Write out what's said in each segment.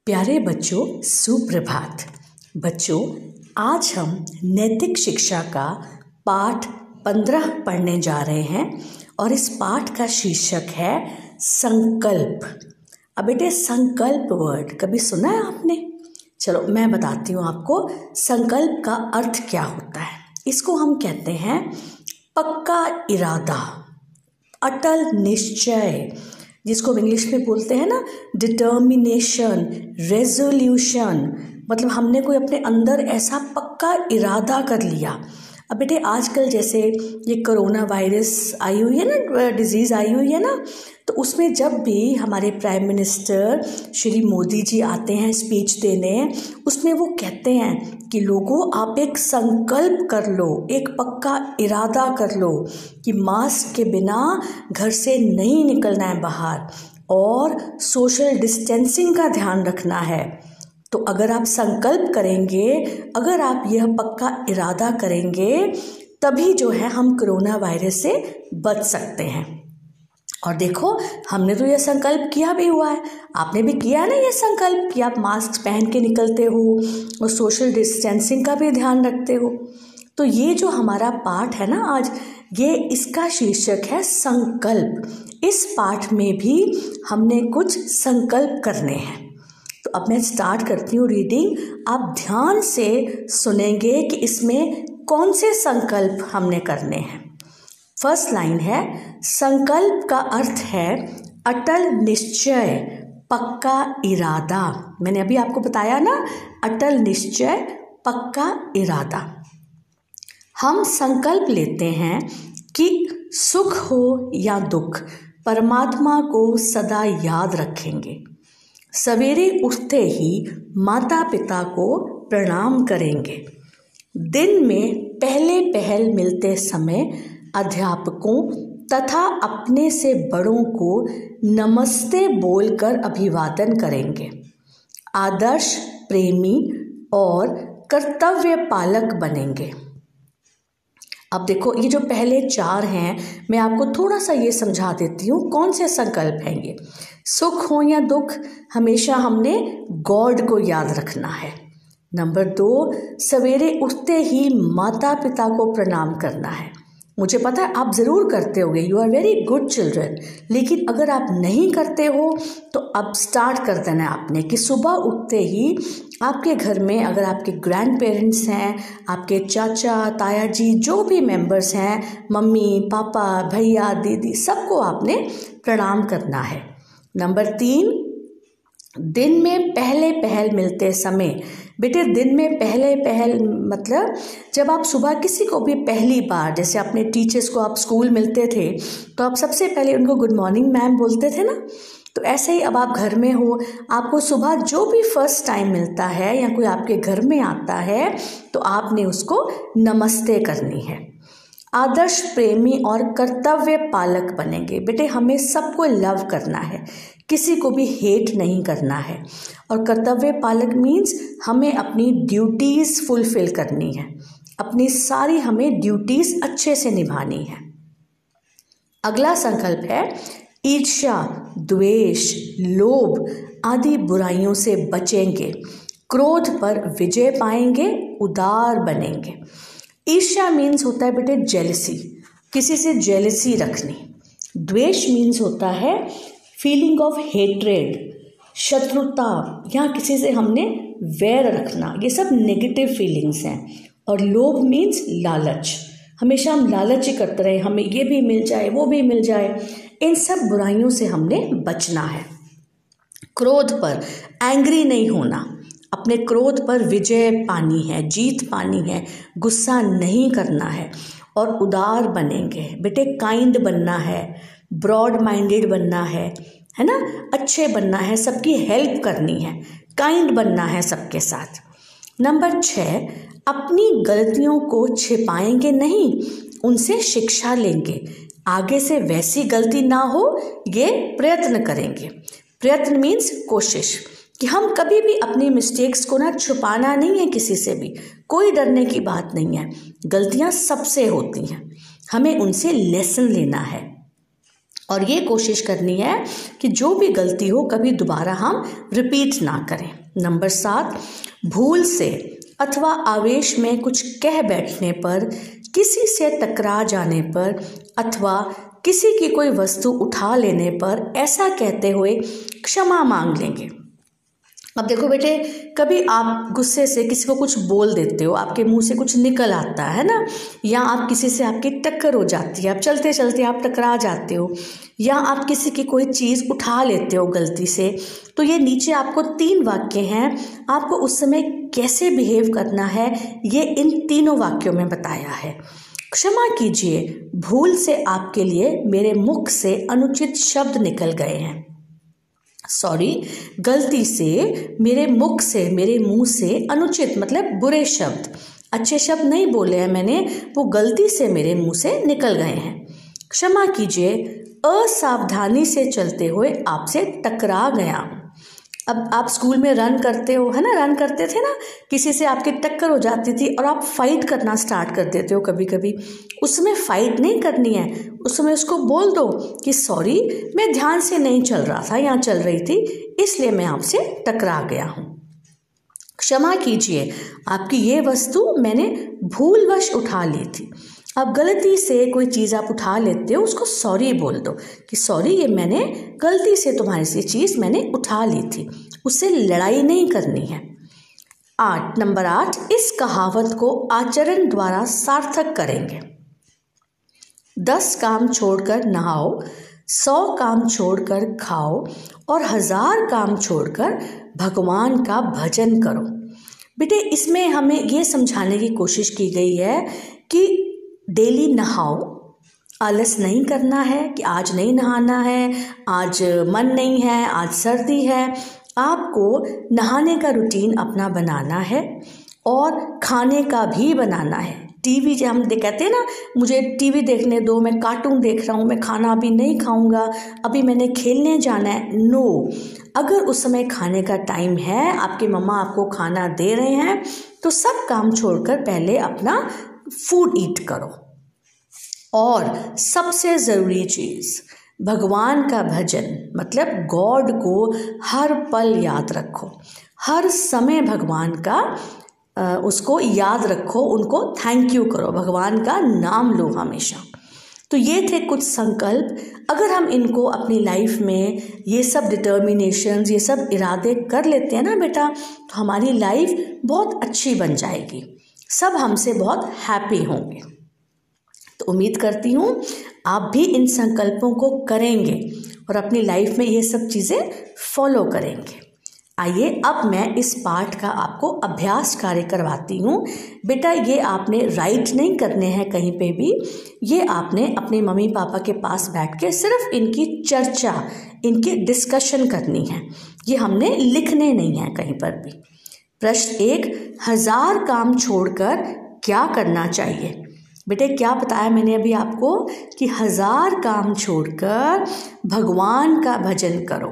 प्यारे बच्चों, सुप्रभात। बच्चों, आज हम नैतिक शिक्षा का पाठ 15 पढ़ने जा रहे हैं और इस पाठ का शीर्षक है संकल्प। अब बेटे, संकल्प वर्ड कभी सुना है आपने? चलो मैं बताती हूँ आपको संकल्प का अर्थ क्या होता है। इसको हम कहते हैं पक्का इरादा, अटल निश्चय, जिसको इंग्लिश में बोलते हैं ना डिटर्मिनेशन, रेजोल्यूशन। मतलब हमने कोई अपने अंदर ऐसा पक्का इरादा कर लिया। अब बेटे, आजकल जैसे ये कोरोना वायरस आई हुई है ना, डिजीज़ आई हुई है ना, तो उसमें जब भी हमारे प्राइम मिनिस्टर श्री मोदी जी आते हैं स्पीच देने, उसमें वो कहते हैं कि लोगों, आप एक संकल्प कर लो, एक पक्का इरादा कर लो कि मास्क के बिना घर से नहीं निकलना है बाहर और सोशल डिस्टेंसिंग का ध्यान रखना है। तो अगर आप संकल्प करेंगे, अगर आप यह पक्का इरादा करेंगे, तभी जो है हम कोरोना वायरस से बच सकते हैं। और देखो, हमने तो यह संकल्प किया भी हुआ है, आपने भी किया है ना ये संकल्प कि आप मास्क पहन के निकलते हो और सोशल डिस्टेंसिंग का भी ध्यान रखते हो। तो ये जो हमारा पाठ है ना आज, ये इसका शीर्षक है संकल्प। इस पाठ में भी हमने कुछ संकल्प करने हैं। तो अब मैं स्टार्ट करती हूँ रीडिंग। आप ध्यान से सुनेंगे कि इसमें कौन से संकल्प हमने करने हैं। फर्स्ट लाइन है, संकल्प का अर्थ है अटल निश्चय, पक्का इरादा। मैंने अभी आपको बताया ना, अटल निश्चय, पक्का इरादा। हम संकल्प लेते हैं कि सुख हो या दुख, परमात्मा को सदा याद रखेंगे। सवेरे उठते ही माता पिता को प्रणाम करेंगे। दिन में पहले पहल मिलते समय अध्यापकों तथा अपने से बड़ों को नमस्ते बोलकर अभिवादन करेंगे। आदर्श प्रेमी और कर्तव्य पालक बनेंगे। अब देखो, ये जो पहले 4 हैं, मैं आपको थोड़ा सा ये समझा देती हूँ कौन से संकल्प हैं ये। सुख हो या दुख, हमेशा हमने गॉड को याद रखना है। नंबर 2, सवेरे उठते ही माता पिता को प्रणाम करना है। मुझे पता है आप ज़रूर करते होगे, you are very good children. लेकिन अगर आप नहीं करते हो तो अब स्टार्ट कर देना है आपने कि सुबह उठते ही आपके घर में अगर आपके ग्रैंड पेरेंट्स हैं, आपके चाचा ताया जी, जो भी मेंबर्स हैं, मम्मी पापा भैया दीदी, सबको आपने प्रणाम करना है। नंबर 3, दिन में पहले पहल मिलते समय। बेटे, दिन में पहले पहल मतलब जब आप सुबह किसी को भी पहली बार, जैसे अपने टीचर्स को आप स्कूल मिलते थे तो आप सबसे पहले उनको गुड मॉर्निंग मैम बोलते थे ना, तो ऐसे ही अब आप घर में हो, आपको सुबह जो भी फर्स्ट टाइम मिलता है या कोई आपके घर में आता है तो आपने उसको नमस्ते करनी है। आदर्श प्रेमी और कर्तव्य पालक बनेंगे। बेटे, हमें सबको लव करना है, किसी को भी हेट नहीं करना है। और कर्तव्य पालक मीन्स हमें अपनी ड्यूटीज़ फुलफिल करनी है, अपनी सारी हमें ड्यूटीज़ अच्छे से निभानी है। अगला संकल्प है ईर्ष्या, द्वेष, लोभ आदि बुराइयों से बचेंगे। क्रोध पर विजय पाएंगे, उदार बनेंगे। ईर्ष्या मीन्स होता है बेटे जेलसी, किसी से जेलसी रखनी। द्वेष मीन्स होता है फीलिंग ऑफ हेट्रेड, शत्रुता, या किसी से हमने वैर रखना। ये सब नेगेटिव फीलिंग्स हैं। और लोभ मीन्स लालच, हमेशा हम लालच ही करते रहे, हमें ये भी मिल जाए वो भी मिल जाए। इन सब बुराइयों से हमने बचना है। क्रोध पर एंग्री नहीं होना, अपने क्रोध पर विजय पानी है, जीत पानी है, गुस्सा नहीं करना है। और उदार बनेंगे। बेटे, काइंड बनना है, ब्रॉड माइंडेड बनना है ना, अच्छे बनना है, सबकी हेल्प करनी है, काइंड बनना है सबके साथ। नंबर 6, अपनी गलतियों को छिपाएंगे नहीं, उनसे शिक्षा लेंगे। आगे से वैसी गलती ना हो ये प्रयत्न करेंगे। प्रयत्न मीन्स कोशिश, कि हम कभी भी अपनी मिस्टेक्स को ना छुपाना नहीं है किसी से भी, कोई डरने की बात नहीं है। गलतियां सबसे होती हैं, हमें उनसे लेसन लेना है। और ये कोशिश करनी है कि जो भी गलती हो कभी दोबारा हम रिपीट ना करें। नंबर 7, भूल से अथवा आवेश में कुछ कह बैठने पर, किसी से टकरा जाने पर अथवा किसी की कोई वस्तु उठा लेने पर ऐसा कहते हुए क्षमा मांग लेंगे। अब देखो बेटे, कभी आप गुस्से से किसी को कुछ बोल देते हो, आपके मुंह से कुछ निकल आता है ना, या आप किसी से आपकी टक्कर हो जाती है, आप चलते चलते आप टकरा जाते हो, या आप किसी की कोई चीज़ उठा लेते हो गलती से, तो ये नीचे आपको 3 वाक्य हैं, आपको उस समय कैसे बिहेव करना है ये इन तीनों वाक्यों में बताया है। क्षमा कीजिए, भूल से आपके लिए मेरे मुख से अनुचित शब्द निकल गए हैं। सॉरी, गलती से मेरे मुख से, मेरे मुंह से अनुचित मतलब बुरे शब्द, अच्छे शब्द नहीं बोले हैं मैंने, वो गलती से मेरे मुंह से निकल गए हैं। क्षमा कीजिए, असावधानी से चलते हुए आपसे टकरा गया हूँ। अब आप स्कूल में रन करते हो, है ना, रन करते थे ना, किसी से आपकी टक्कर हो जाती थी और आप फाइट करना स्टार्ट कर देते हो कभी कभी। उसमें फाइट नहीं करनी है, उस समय उसको बोल दो कि सॉरी, मैं ध्यान से नहीं चल रहा था, यहाँ चल रही थी, इसलिए मैं आपसे टकरा गया हूँ। क्षमा कीजिए, आपकी ये वस्तु मैंने भूलवश उठा ली थी। अब गलती से कोई चीज़ आप उठा लेते हो, उसको सॉरी बोल दो कि सॉरी, ये मैंने गलती से तुम्हारी सी चीज़ मैंने उठा ली थी। उससे लड़ाई नहीं करनी है। नंबर 8, इस कहावत को आचरण द्वारा सार्थक करेंगे। 10 काम छोड़कर नहाओ, 100 काम छोड़कर खाओ और 1000 काम छोड़कर भगवान का भजन करो। बेटे, इसमें हमें ये समझाने की कोशिश की गई है कि डेली नहाओ, आलस नहीं करना है कि आज नहीं नहाना है, आज मन नहीं है, आज सर्दी है। आपको नहाने का रूटीन अपना बनाना है और खाने का भी बनाना है। टीवी जो हम कहते हैं ना, मुझे टीवी देखने दो, मैं कार्टून देख रहा हूँ, मैं खाना अभी नहीं खाऊंगा, अभी मैंने खेलने जाना है, नो। अगर उस समय खाने का टाइम है, आपके मम्मा आपको खाना दे रहे हैं, तो सब काम छोड़कर पहले अपना फूड ईट करो। और सबसे ज़रूरी चीज़, भगवान का भजन मतलब गॉड को हर पल याद रखो, हर समय भगवान का उसको याद रखो, उनको थैंक यू करो, भगवान का नाम लो हमेशा। तो ये थे कुछ संकल्प। अगर हम इनको अपनी लाइफ में ये सब डिटर्मिनेशंस, ये सब इरादे कर लेते हैं ना बेटा, तो हमारी लाइफ बहुत अच्छी बन जाएगी, सब हमसे बहुत हैप्पी होंगे। तो उम्मीद करती हूँ आप भी इन संकल्पों को करेंगे और अपनी लाइफ में ये सब चीज़ें फॉलो करेंगे। आइए अब मैं इस पाठ का आपको अभ्यास कार्य करवाती हूँ। बेटा, ये आपने राइट नहीं करने हैं कहीं पे भी, ये आपने अपने मम्मी पापा के पास बैठ के सिर्फ इनकी चर्चा, इनकी डिस्कशन करनी है, ये हमने लिखने नहीं है कहीं पर भी। प्रश्न 1, 1000 काम छोड़कर क्या करना चाहिए? बेटे, क्या बताया मैंने अभी आपको कि 1000 काम छोड़कर भगवान का भजन करो,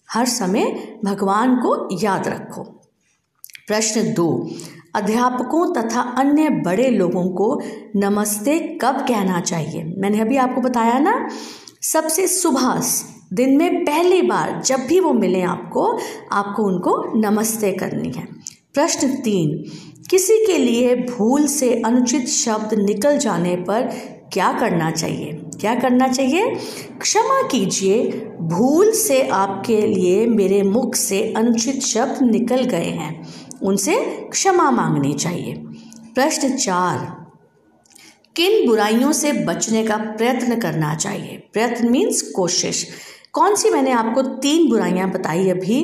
हर समय भगवान को याद रखो। प्रश्न 2, अध्यापकों तथा अन्य बड़े लोगों को नमस्ते कब कहना चाहिए? मैंने अभी आपको बताया ना, सबसे सुबह दिन में पहली बार जब भी वो मिले आपको उनको नमस्ते करनी है। प्रश्न 3, किसी के लिए भूल से अनुचित शब्द निकल जाने पर क्या करना चाहिए? क्या करना चाहिए? क्षमा कीजिए, भूल से आपके लिए मेरे मुख से अनुचित शब्द निकल गए हैं, उनसे क्षमा मांगनी चाहिए। प्रश्न 4, किन बुराइयों से बचने का प्रयत्न करना चाहिए? प्रयत्न मीन्स कोशिश। कौन सी? मैंने आपको 3 बुराइयां बताई अभी।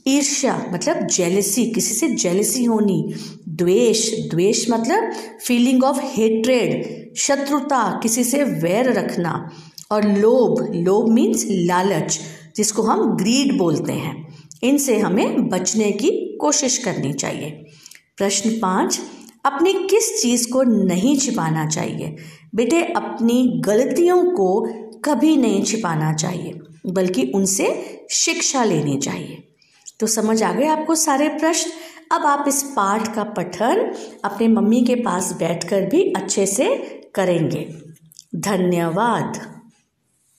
ईर्ष्या मतलब जेलसी, किसी से जेलसी होनी। द्वेष मतलब फीलिंग ऑफ हेट्रेड, शत्रुता, किसी से वैर रखना। और लोभ मीन्स लालच, जिसको हम ग्रीड बोलते हैं। इनसे हमें बचने की कोशिश करनी चाहिए। प्रश्न 5, अपनी किस चीज़ को नहीं छिपाना चाहिए? बेटे, अपनी गलतियों को कभी नहीं छिपाना चाहिए, बल्कि उनसे शिक्षा लेनी चाहिए। तो समझ आ गए आपको सारे प्रश्न? अब आप इस पाठ का पठन अपने मम्मी के पास बैठकर भी अच्छे से करेंगे। धन्यवाद।